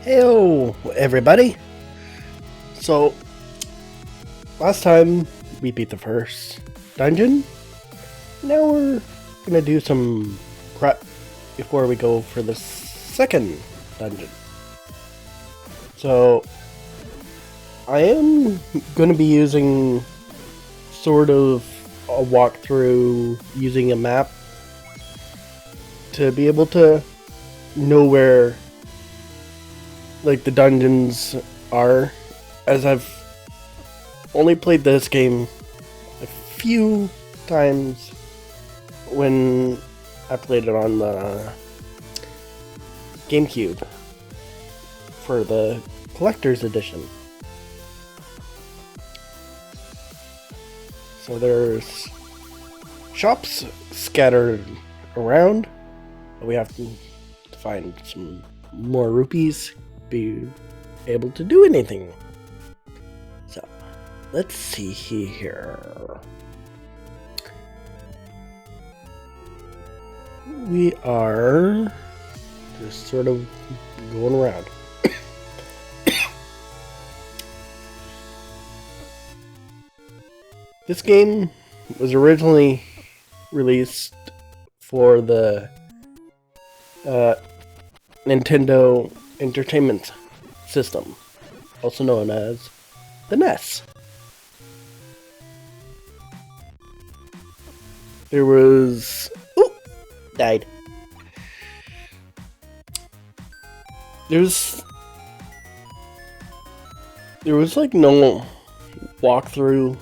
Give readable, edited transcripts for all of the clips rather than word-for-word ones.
Heyo, everybody. So, last time we beat the first dungeon. Now we're gonna do some prep before we go for the second dungeon. So, I am gonna be using sort of a walkthrough using a map to be able to know where like the dungeons are, as I've only played this game a few times when I played it on the GameCube for the collector's edition. So there's shops scattered around. We have to find some more rupees, be able to do anything. So let's see here. We are just sort of going around. This game was originally released for the Nintendo Entertainment System, also known as the NES. There was... Ooh! Died. There was like no walkthrough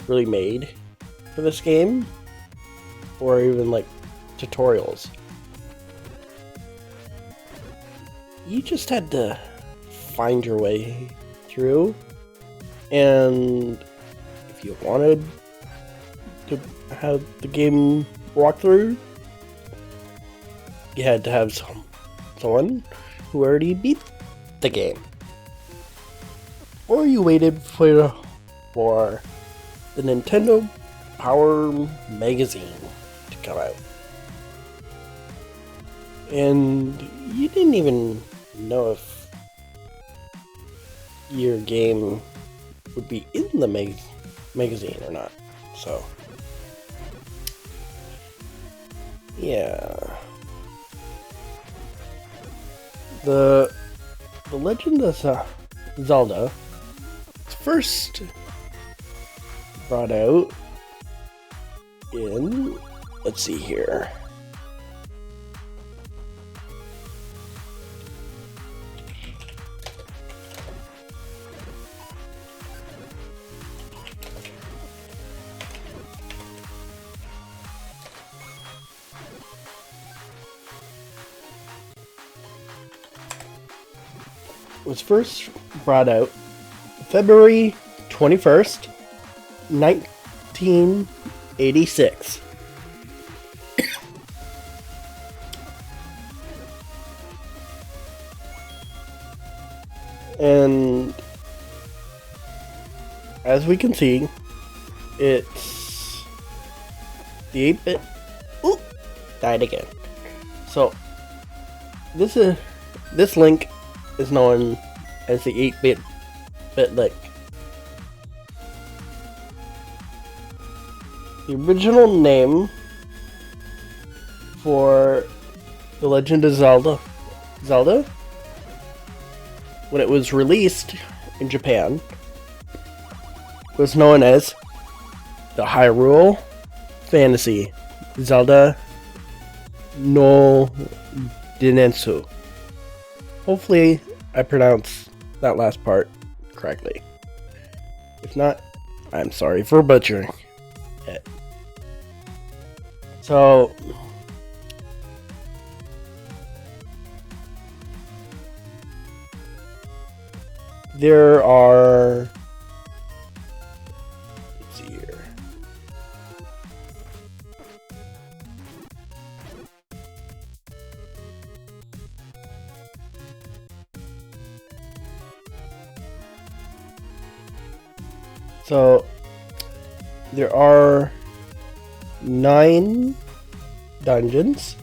really made for this game, or even like tutorials. You just had to find your way through, and if you wanted to have the game walkthrough, you had to have someone who already beat the game, or you waited for the Nintendo Power magazine to come out, and you didn't even know if your game would be in the magazine or not. So yeah, the Legend of Zelda was first brought out in, let's see here, was first brought out February 21st, 1986. And as we can see, it's the 8-bit. Ooh, died again. So this link is known as the 8-bit link. The original name for The Legend of Zelda, when it was released in Japan, was known as the Hyrule Fantasy Zelda no Densetsu. Hopefully I pronounced that last part correctly. If not, I'm sorry for butchering it. So there are, let's see here. So there are 9 dungeons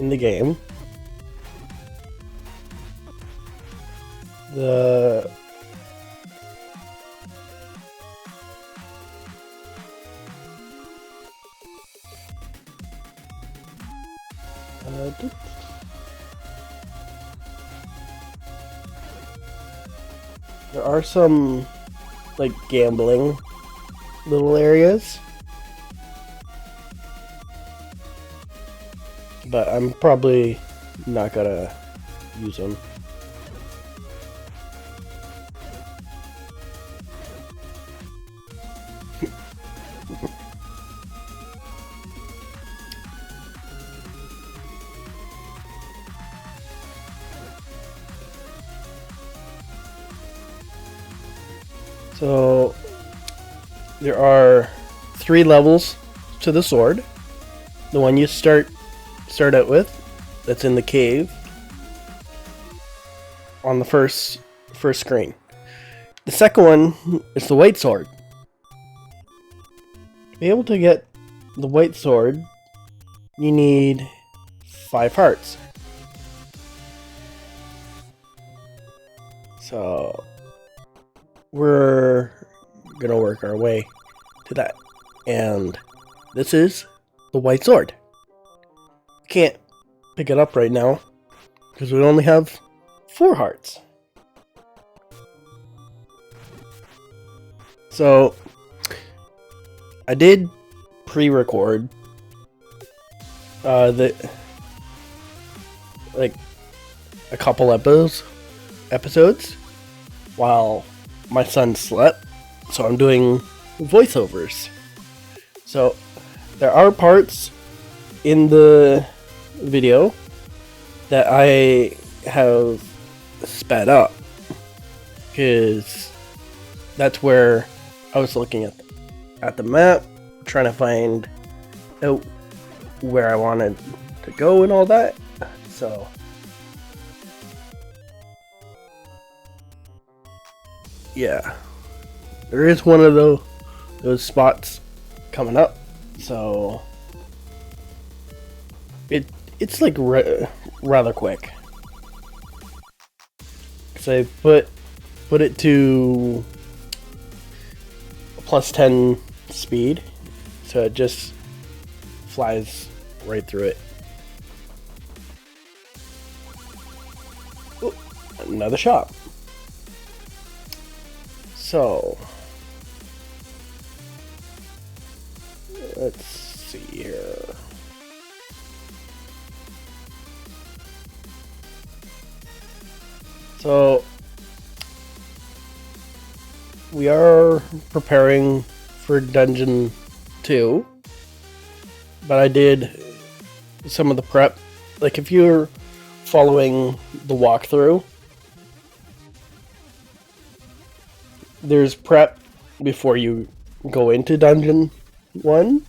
in the game. the there are some like gambling little areas, but I'm probably not gonna use them. So there are 3 levels to the sword. The one you start out with, that's in the cave, on the first screen. The second one is the white sword. To be able to get the white sword, you need 5 hearts. So we're gonna work our way to that. And this is the white sword. Can't pick it up right now because we only have 4 hearts. So I did pre-record a couple episodes while my son slept, so I'm doing voiceovers. So there are parts in the video that I have sped up because that's where I was looking at the map, trying to find out where I wanted to go and all that. So yeah, there is one of those spots coming up, so it's like rather quick. So I put it to +10 speed, so it just flies right through it. Ooh, another shop. So let's see here. So we are preparing for Dungeon 2, but I did some of the prep. Like if you're following the walkthrough, there's prep before you go into Dungeon 1.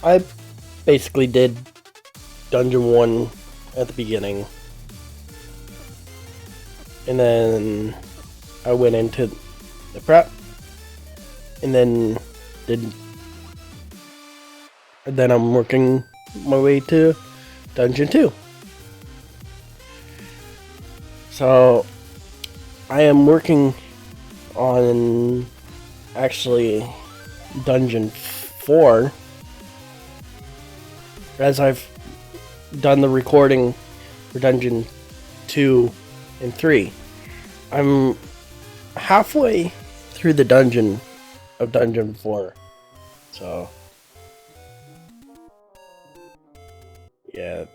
I basically did Dungeon 1 at the beginning, and then I went into the prep, and then I'm working my way to Dungeon 2. So I am working on actually Dungeon 4, as I've done the recording for Dungeon 2 and 3. I'm halfway through the dungeon of Dungeon 4, so yeah,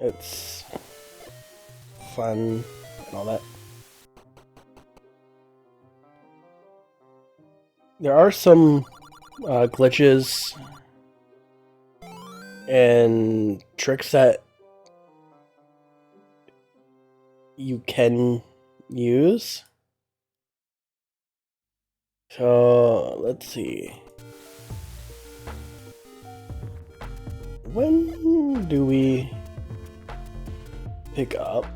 it's fun and all that. There are some glitches and tricks that you can use. So let's see. When do we pick up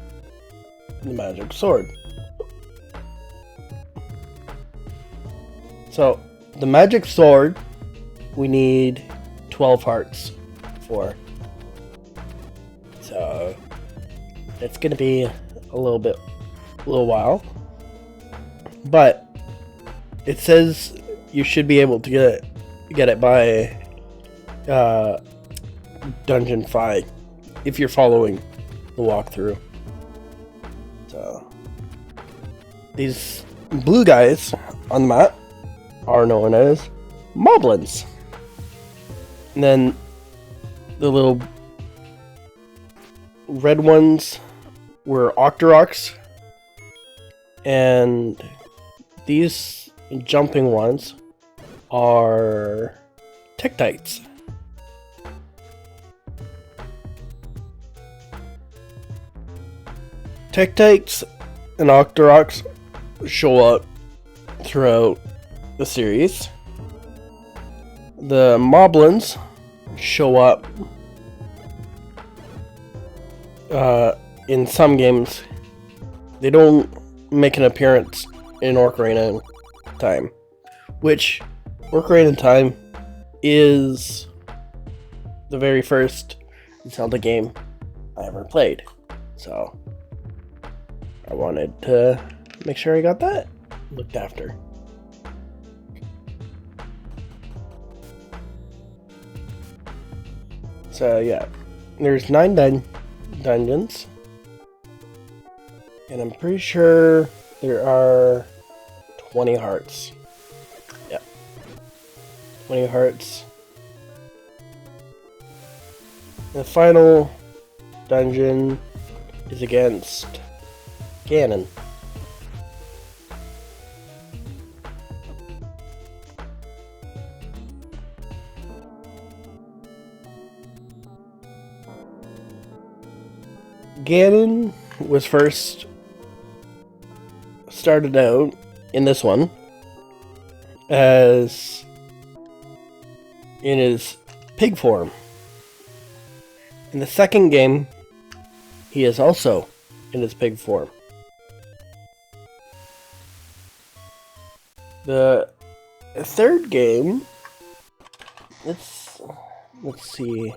the magic sword? So the magic sword we need 12 hearts for. So it's gonna be a a little while. But it says you should be able to get it by Dungeon 5 if you're following the walkthrough. So these blue guys on the map are known as moblins. And then the little red ones were Octoroks. And these jumping ones are Tektites. Tektites and Octoroks show up throughout the series. The Moblins show up in some games. They don't make an appearance in Ocarina of Time, which Ocarina of Time is the very first Zelda game I ever played. So I wanted to make sure I got that looked after. So yeah, there's 9 dungeons, and I'm pretty sure there are 20 hearts. Yeah, 20 hearts. The final dungeon is against Gannon. Gannon was first started out in this one as in his pig form. In the second game, he is also in his pig form. The third game, let's see.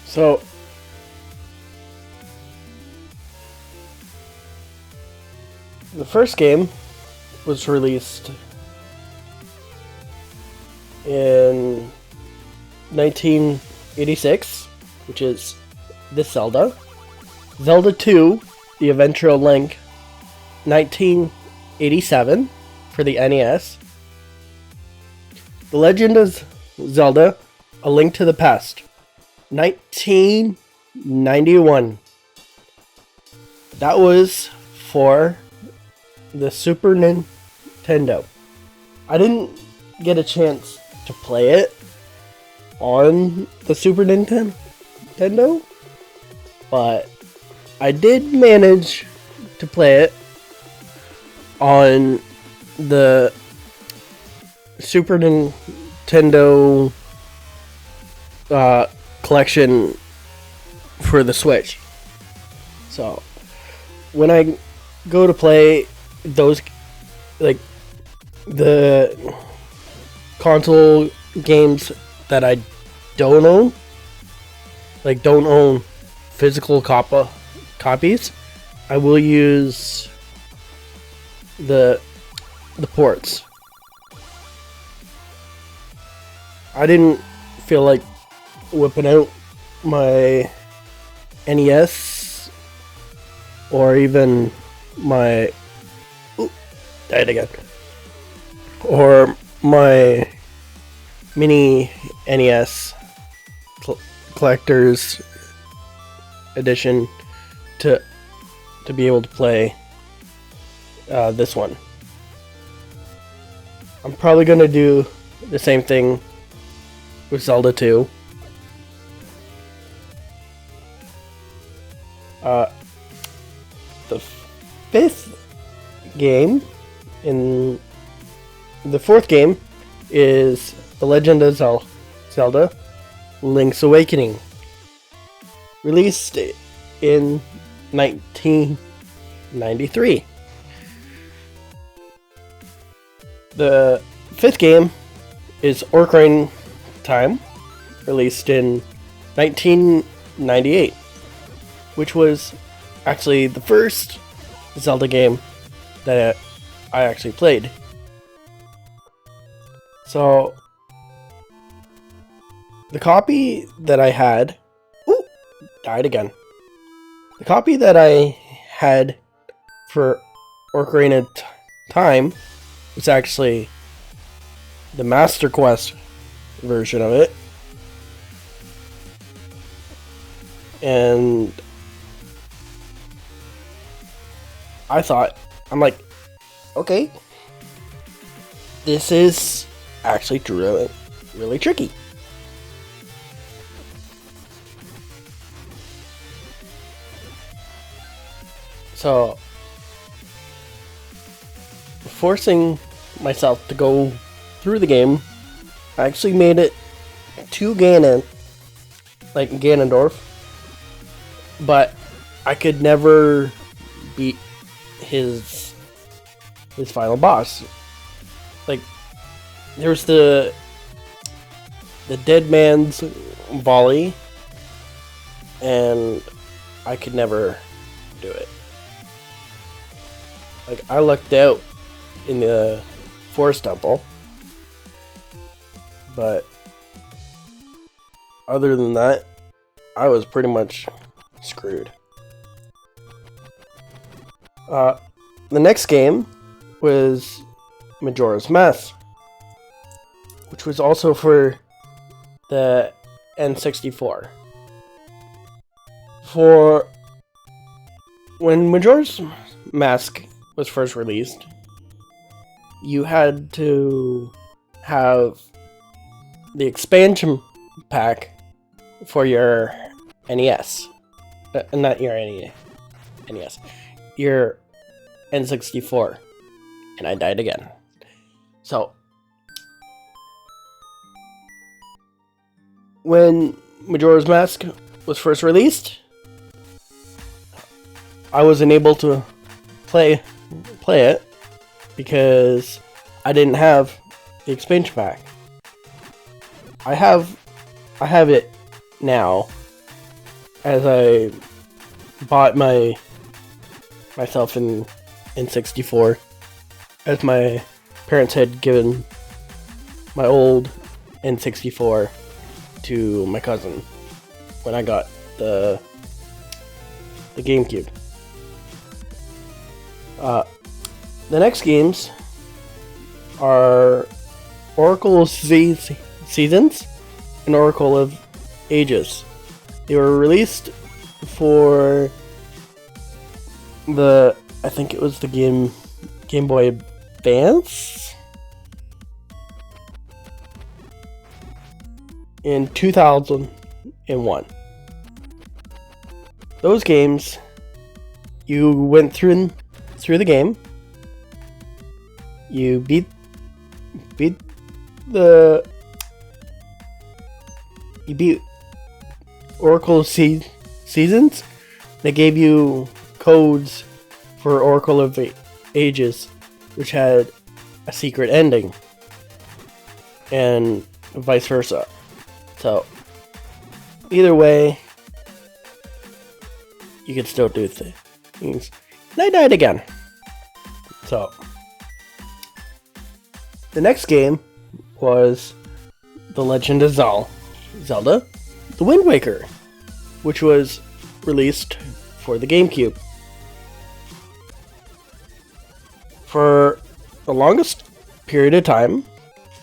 So the first game was released in 1986, which is this Zelda. Zelda 2, The Adventure of Link, 1987 for the NES. The Legend of Zelda, A Link to the Past, 1991. That was for the Super Nintendo. I didn't get a chance to play it on the Super Nintendo, but I did manage to play it on the Super Nintendo collection for the Switch. So when I go to play those, like the console games that I don't own, like don't own physical copies, I will use the ports. I didn't feel like whipping out my NES or even my died again or my mini NES collector's edition to be able to play this one. I'm probably gonna do the same thing with Zelda 2. Uh, the fifth game in the fourth game is The Legend of Zelda Link's Awakening, released in 1993. The fifth game is Ocarina Time, released in 1998, which was actually the first Zelda game that I actually played. So, the copy that I had... Ooh! Died again. The copy that I had for Ocarina Time was actually the Master Quest version of it. And I'm like, okay, this is actually really, really tricky. So, forcing myself to go through the game, I actually made it to Gannon, like Ganondorf, but I could never beat his final boss. Like, there's the dead man's volley, and I could never do it. Like, I lucked out in the Forest Temple, but other than that, I was pretty much screwed. The next game was Majora's Mask, which was also for the N64. For when Majora's Mask was first released, you had to have the expansion pack for your NES. Not your NES. Your N64. And I died again. So, when Majora's Mask was first released, I wasn't able to play it because I didn't have the expansion pack. I have it now, as I bought myself in N64, as my parents had given my old N64 to my cousin when I got the GameCube. The next games are Oracle of Seasons and Oracle of Ages. They were released for I think it was the Game Boy Advance in 2001. Those games, you went through the game, you beat Oracle Seasons. They gave you codes for Oracle of Ages, which had a secret ending, and vice versa. So, either way, you can still do things. And I died again. So, the next game was The Legend of Zelda The Wind Waker, which was released for the GameCube. For the longest period of time,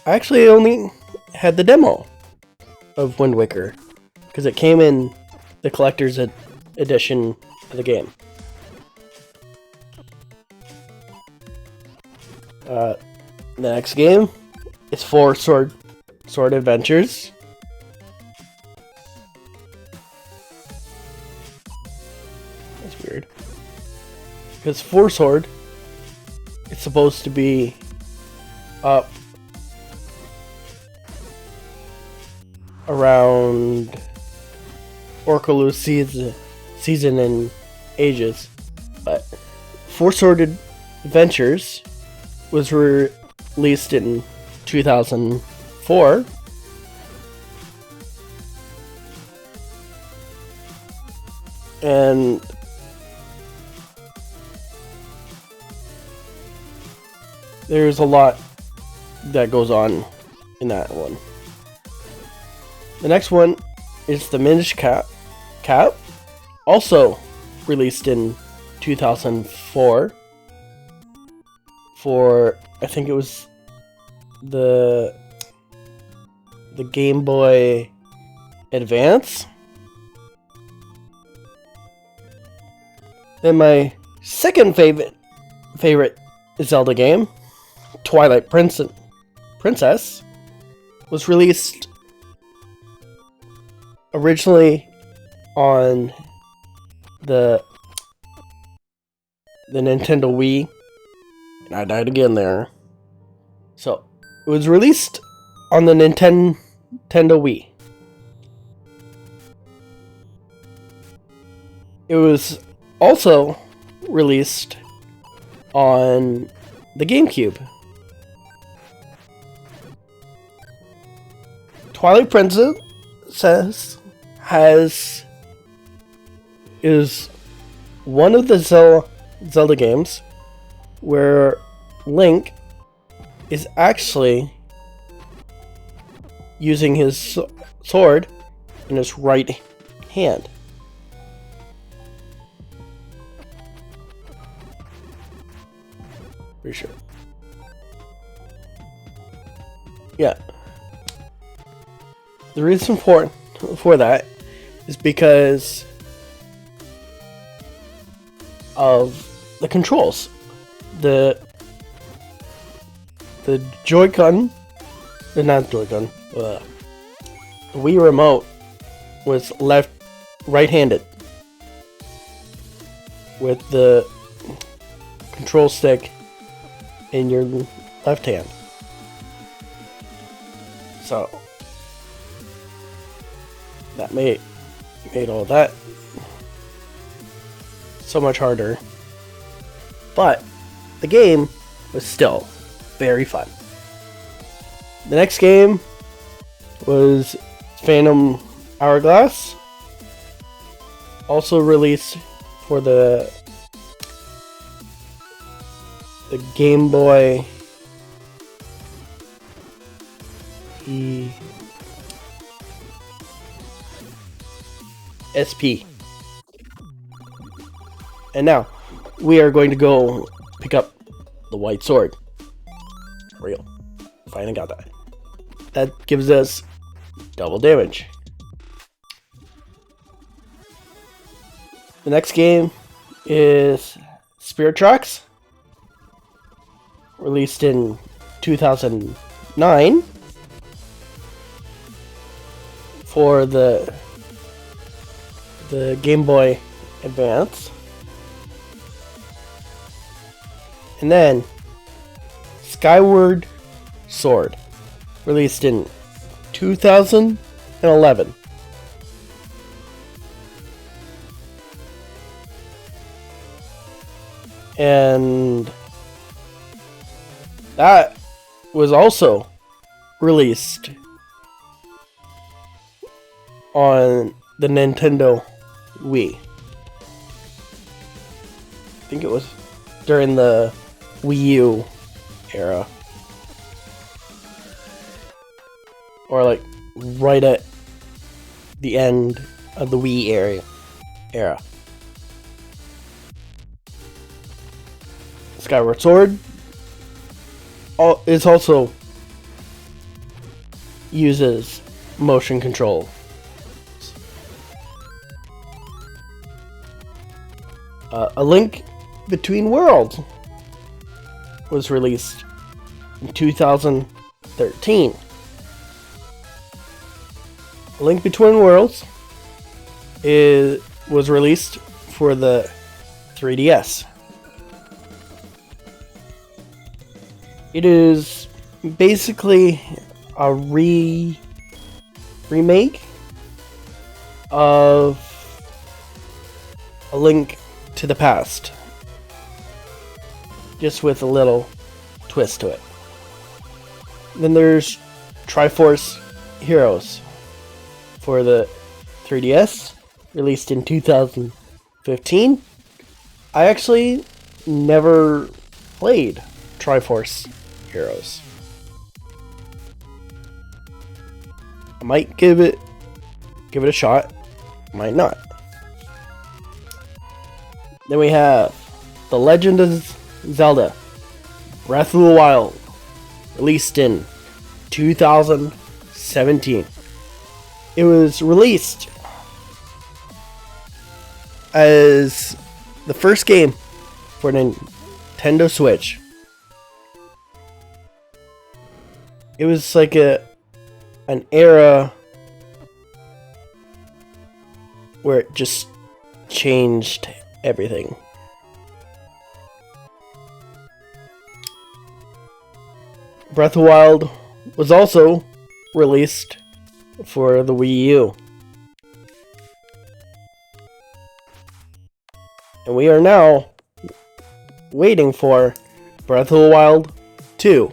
I actually only had the demo of Wind Waker, because it came in the collector's edition of the game. The next game is Four Sword Adventures. That's weird. Because 4 sword, it's supposed to be up around Orcalu's season in ages. But 4 Sworded Adventures was released in 2004. And there's a lot that goes on in that one. The next one is the Minish Cap, also released in 2004 for, I think it was the Game Boy Advance. Then my second favorite Zelda game, Twilight Princess, was released originally on the Nintendo Wii, and I died again there. So it was released on the Nintendo Wii. It was also released on the GameCube. Twilight Princess is one of the Zelda games where Link is actually using his sword in his right hand. Pretty sure. Yeah. The reason for that is because of the controls. The Joy-Con, not Joy-Con, the Wii remote was right-handed with the control stick in your left hand. So that made all that so much harder. But the game was still very fun. The next game was Phantom Hourglass, also released for the Game Boy SP. And now we are going to go pick up the white sword. Real. Finally got that. That gives us double damage. The next game is Spirit Tracks, released in 2009 for the Game Boy Advance. And then Skyward Sword, released in 2011. And that was also released on the Nintendo Wii. I think it was during the Wii U era. Or like right at the end of the Wii era. Skyward Sword is also uses motion control. A Link Between Worlds was released in 2013. A Link Between Worlds was released for the 3DS. It is basically a remake of A Link to the Past, just with a little twist to it. Then there's Triforce Heroes for the 3DS, released in 2015. I actually never played Triforce Heroes. I might give it a shot, might not. Then we have The Legend of Zelda Breath of the Wild, released in 2017. It was released as the first game for Nintendo Switch. It was like an era where it just changed everything. Breath of the Wild was also released for the Wii U. And we are now waiting for Breath of the Wild 2,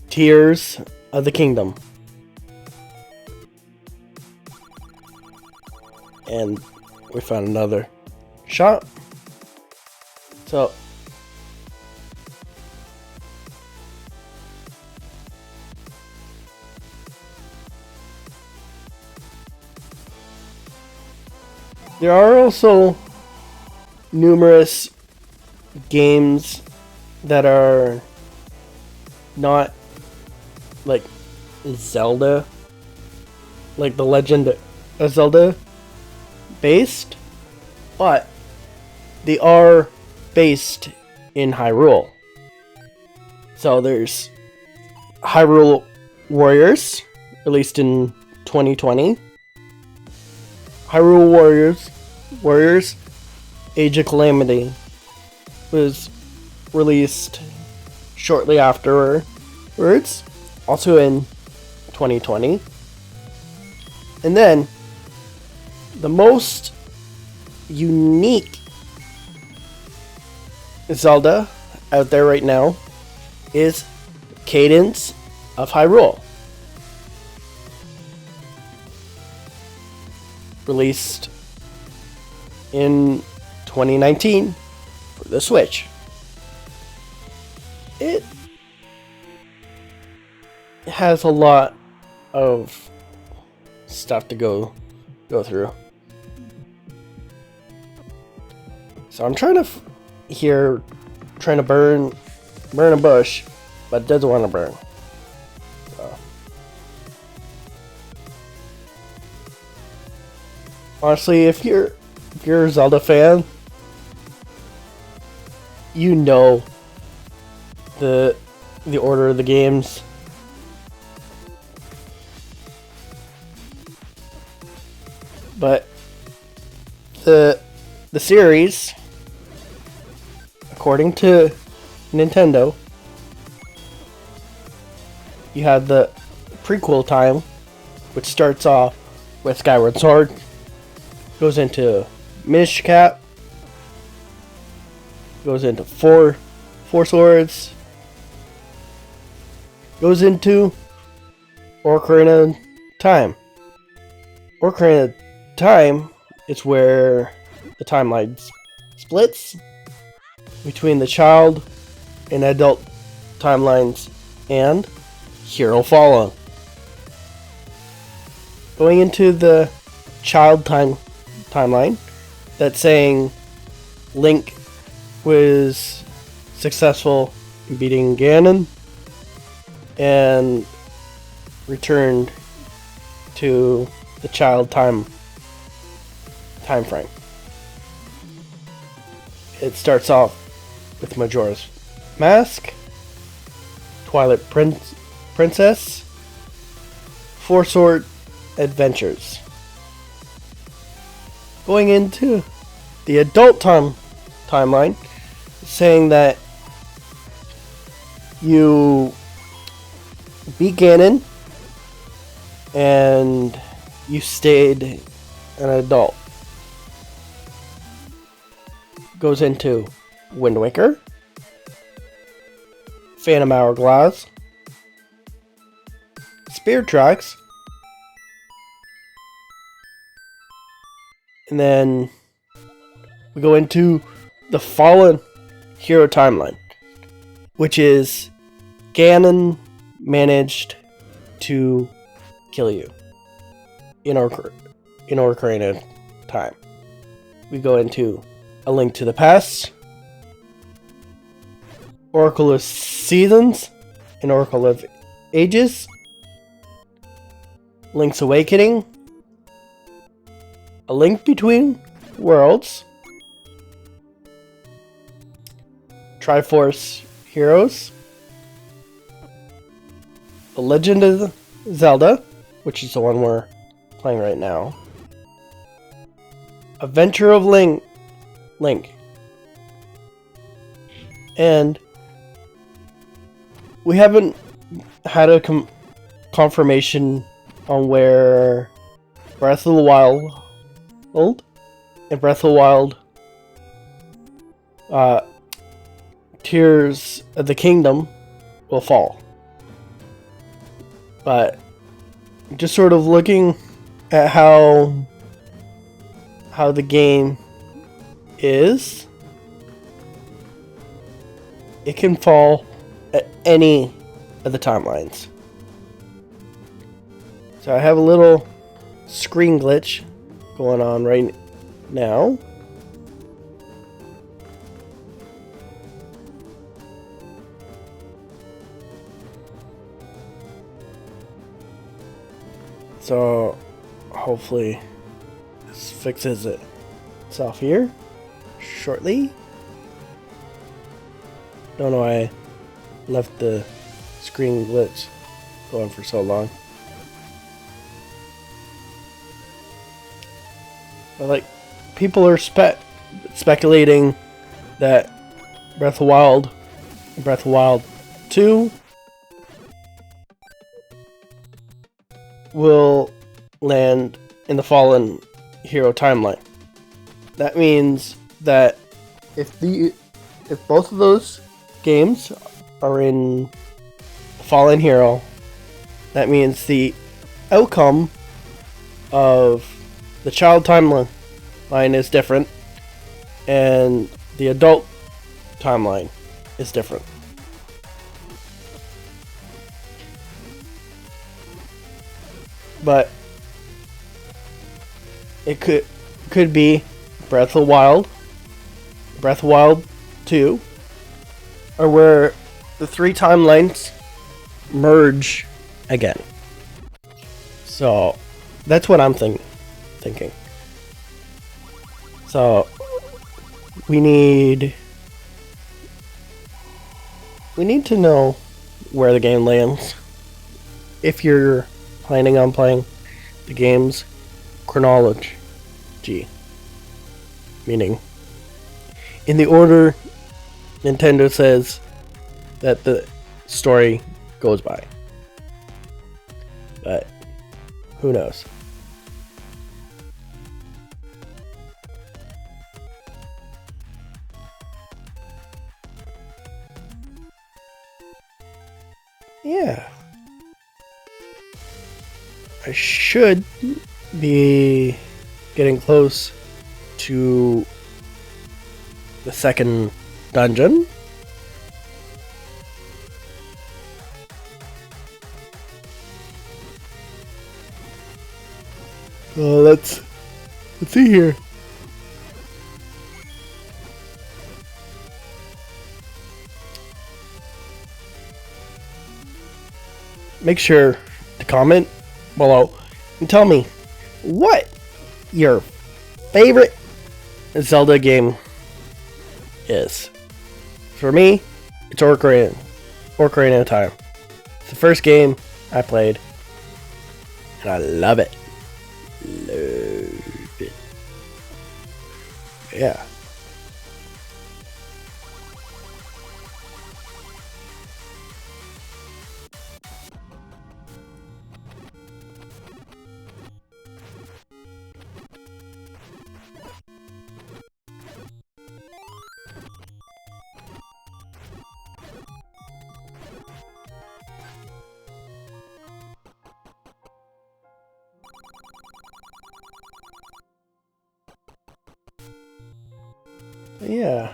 Tears of the Kingdom. And we found another shot. So there are also numerous games that are not like Zelda, like The Legend of Zelda based, but they are based in Hyrule. So there's Hyrule Warriors, released in 2020. Hyrule Warriors Age of Calamity was released shortly afterwards, also in 2020. And then the most unique Zelda out there right now is Cadence of Hyrule, released in 2019 for the Switch. It has a lot of stuff to go through. So I'm trying to burn a bush, but it doesn't want to burn. So. Honestly, if you're a Zelda fan, you know the order of the games. But the series, according to Nintendo, you have the prequel time, which starts off with Skyward Sword, goes into Minish Cap, goes into Four Swords, goes into Ocarina of Time. Ocarina of Time is where the timeline splits between the child and adult timelines and Hero Follow. Going into the child timeline, that's saying Link was successful in beating Gannon and returned to the child time frame. It starts off with Majora's Mask, Twilight Princess, Four Sword Adventures. Going into the adult timeline, saying that you beat Gannon and you stayed an adult. Goes into Wind Waker, Phantom Hourglass, Spirit Tracks, and then we go into the Fallen Hero timeline, which is Gannon managed to kill you in Ocarina of Time. We go into A Link to the Past, Oracle of Seasons, and Oracle of Ages, Link's Awakening, A Link Between Worlds, Triforce Heroes, The Legend of Zelda, which is the one we're playing right now, Adventure of Link, and we haven't had a confirmation on where Breath of the Wild and Breath of the Wild Tears of the Kingdom will fall. But just sort of looking at how the game is, it can fall at any of the timelines. So I have a little screen glitch going on right now. So hopefully this fixes itself here shortly. Don't know why I left the screen glitch going for so long. But like, people are speculating that Breath of the Wild and Breath of the Wild 2 will land in the Fallen Hero timeline. That means that if both of those games are in Fallen Hero, that means the outcome of the child timeline is different and the adult timeline is different. But it could be Breath of the Wild, Breath of the Wild 2, or where the three timelines merge again. So that's what I'm thinking. So we need to know where the game lands. If you're planning on playing the game's chronology, meaning in the order Nintendo says that the story goes by. But who knows? Yeah. I should be getting close to the second dungeon. Let's see here. Make sure to comment below and tell me what your favorite Zelda game is. For me, it's Ocarina of Time. It's the first game I played, and I love it. Love it. Yeah. Yeah.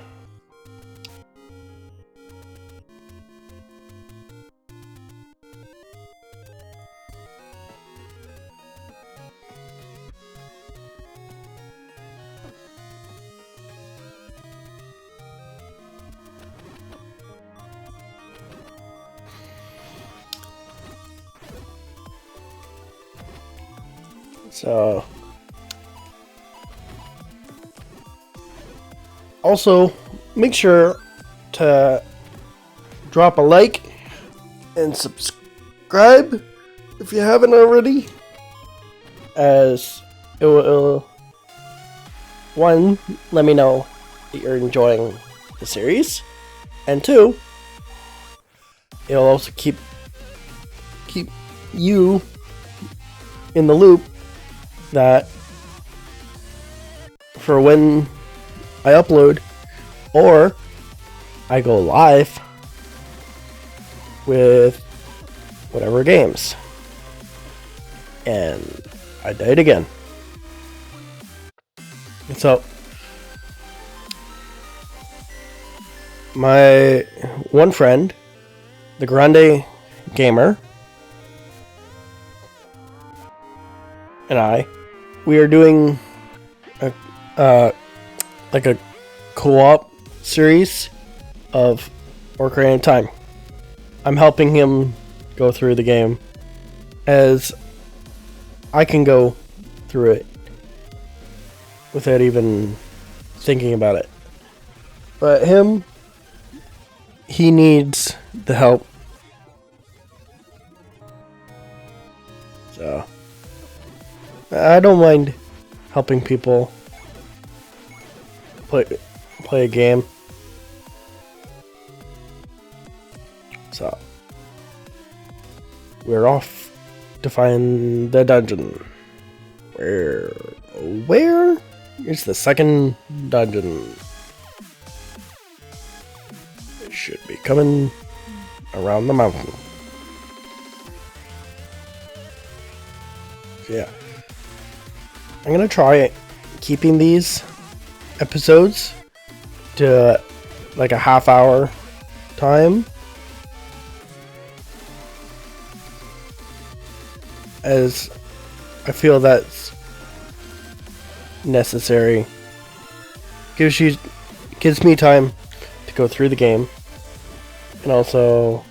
So, also make sure to drop a like and subscribe if you haven't already, as it will, one, let me know that you're enjoying the series, and two, it'll also keep you in the loop that for when I upload or I go live with whatever games. And I died again. So my one friend, the Grande Gamer, and we are doing like a co-op series of Ocarina of Time. I'm helping him go through the game as I can go through it without even thinking about it. But he needs the help. So I don't mind helping people play a game. So we're off to find the dungeon. Where is the second dungeon? It should be coming around the mountain. So yeah, I'm gonna try keeping these episodes to like a half-hour time, as I feel that's necessary. Gives me time to go through the game, and also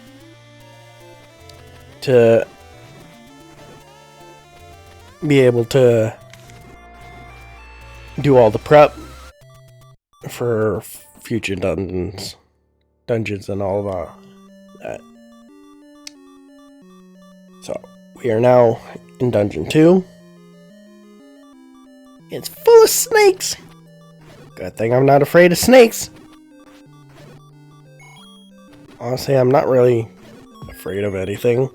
to be able to do all the prep for future dungeons and all of that. So we are now in Dungeon 2. It's full of snakes. Good thing I'm not afraid of snakes. Honestly, I'm not really afraid of anything.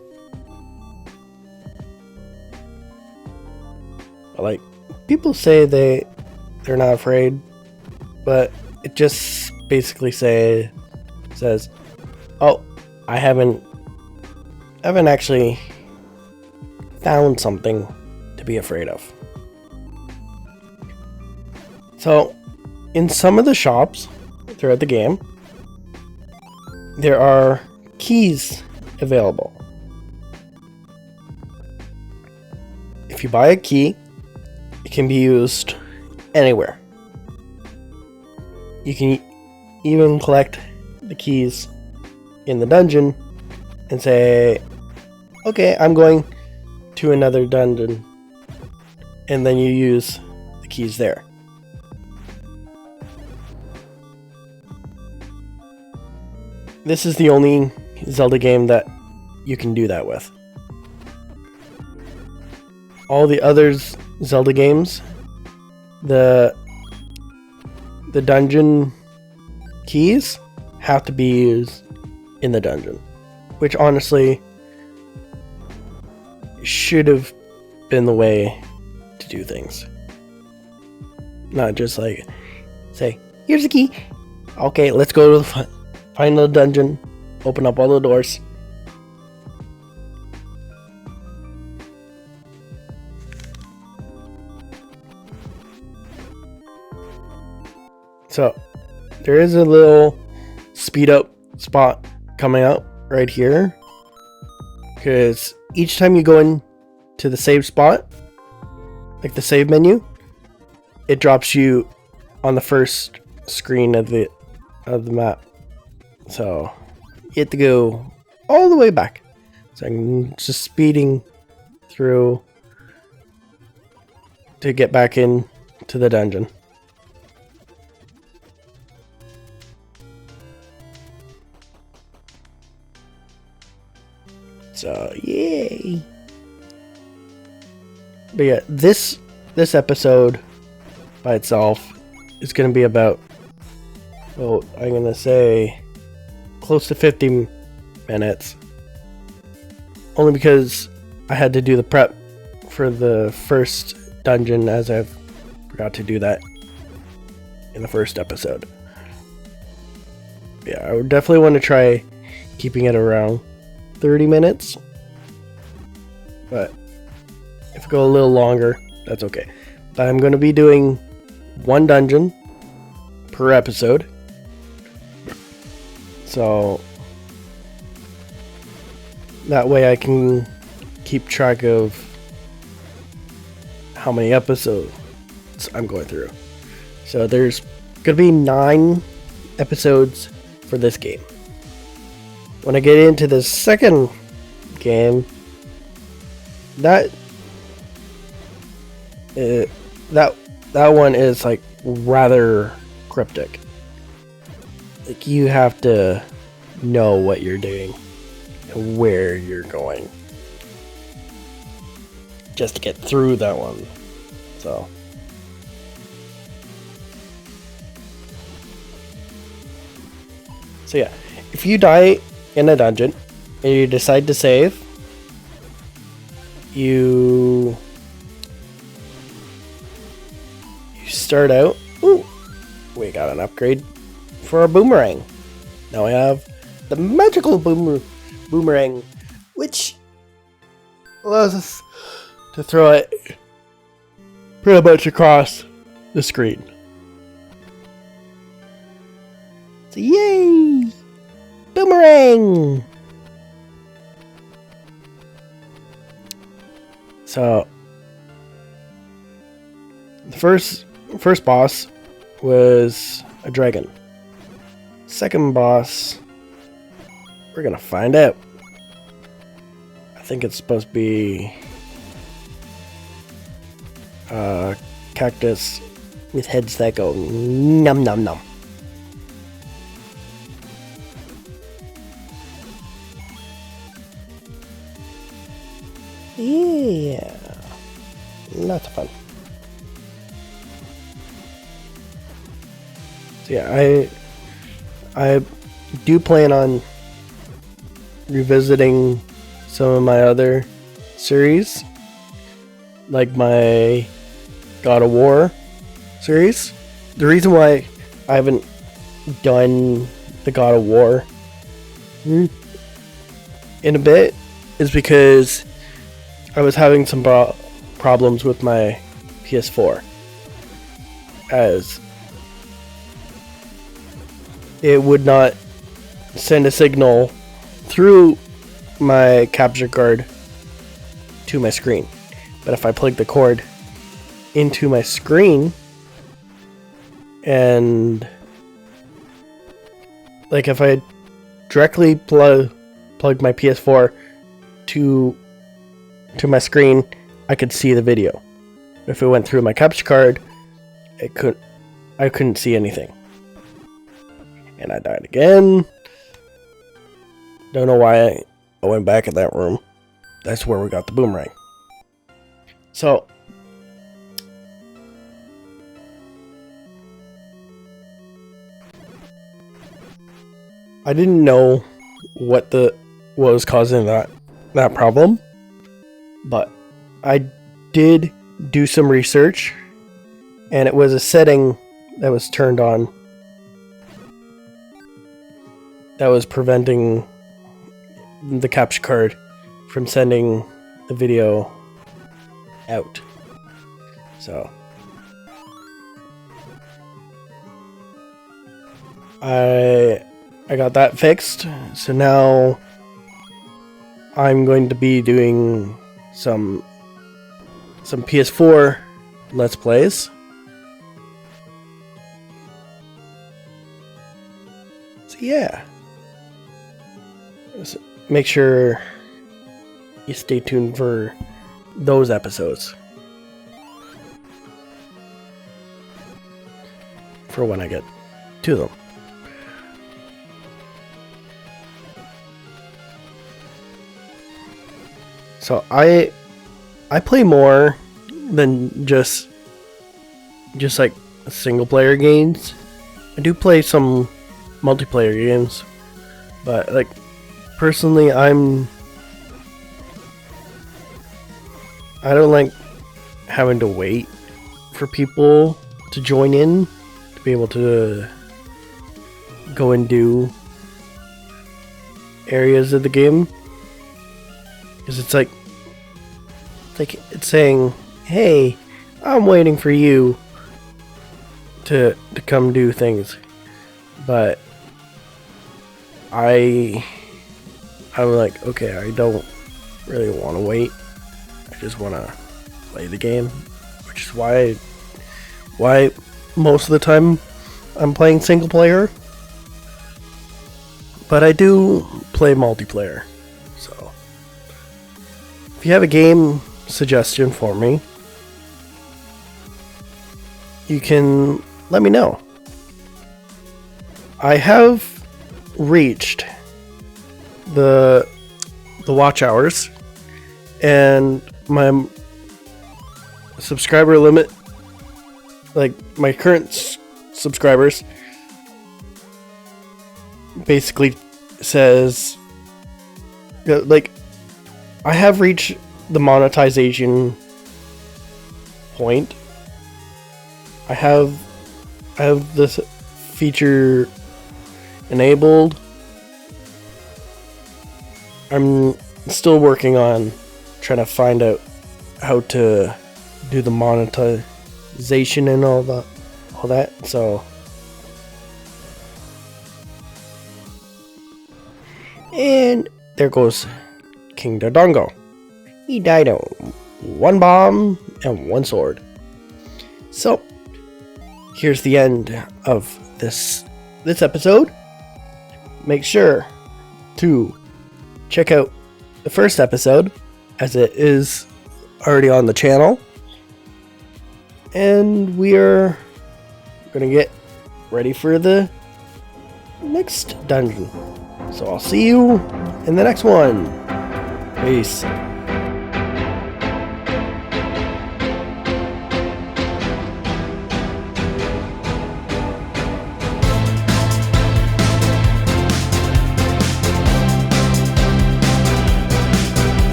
Like, people say they're not afraid, but it just basically says, oh, I haven't actually found something to be afraid of. So, in some of the shops throughout the game, there are keys available. If you buy a key, it can be used anywhere. You can even collect the keys in the dungeon and say, okay, I'm going to another dungeon, and then you use the keys there. This is the only Zelda game that you can do that with. All the other Zelda games, the the dungeon keys have to be used in the dungeon, which honestly should have been the way to do things. Not just like say, here's the key. Okay, let's go to the final dungeon. Open up all the doors. So, there is a little speed up spot coming up right here. Because each time you go in to the save spot, like the save menu, it drops you on the first screen of the map. So, you have to go all the way back. So I'm just speeding through to get back in to the dungeon. So, yay! But yeah, this episode by itself is going to be about, well, I'm going to say close to 50 minutes. Only because I had to do the prep for the first dungeon, as I forgot to do that in the first episode. Yeah, I would definitely want to try keeping it around 30 minutes. But if I go a little longer, that's okay. But I'm going to be doing one dungeon per episode. So that way I can keep track of how many episodes I'm going through. So there's going to be 9 episodes for this game. When I get into the second game, that one is like rather cryptic. Like, you have to know what you're doing and where you're going just to get through that one. So yeah, if you die in a dungeon and you decide to save, you start out. Ooh, we got an upgrade for our boomerang. Now we have the magical boomerang, which allows us to throw it pretty much across the screen. So yay! Boomerang! So the first boss was a dragon. Second boss, we're gonna find out. I think it's supposed to be a cactus with heads that go num num num. Yeah, lots of fun. So yeah, I do plan on revisiting some of my other series, like my God of War series. The reason why I haven't done the God of War in a bit is because I was having some problems with my PS4, as it would not send a signal through my capture card to my screen. But if I plug the cord into my screen and like if I directly plug my PS4 to my screen, I could see the video. If it went through my capture card, I couldn't see anything. And I died again. Don't know why I went back in that room. That's where we got the boomerang. So I didn't know what was causing that problem, but I did do some research, and it was a setting that was turned on that was preventing the capture card from sending the video out. So I got that fixed. So now I'm going to be doing some PS4 Let's Plays. So yeah. So make sure you stay tuned for those episodes. For when I get to them. So I play more than just like single player games. I do play some multiplayer games, but like personally I don't like having to wait for people to join in to be able to go and do areas of the game. Because it's saying, hey, I'm waiting for you to come do things. But I'm like, okay, I don't really want to wait. I just want to play the game, which is why most of the time I'm playing single player. But I do play multiplayer. So if you have a game suggestion for me, you can let me know. I have reached the watch hours, and my subscriber limit, like my current subscribers, basically says like I have reached the monetization point. I have this feature enabled. I'm still working on trying to find out how to do the monetization and all that. So and there goes King Dodongo. He died on one bomb and one sword. So here's the end of this episode. Make sure to check out the first episode, as it is already on the channel. And we are gonna get ready for the next dungeon. So I'll see you in the next one. Peace.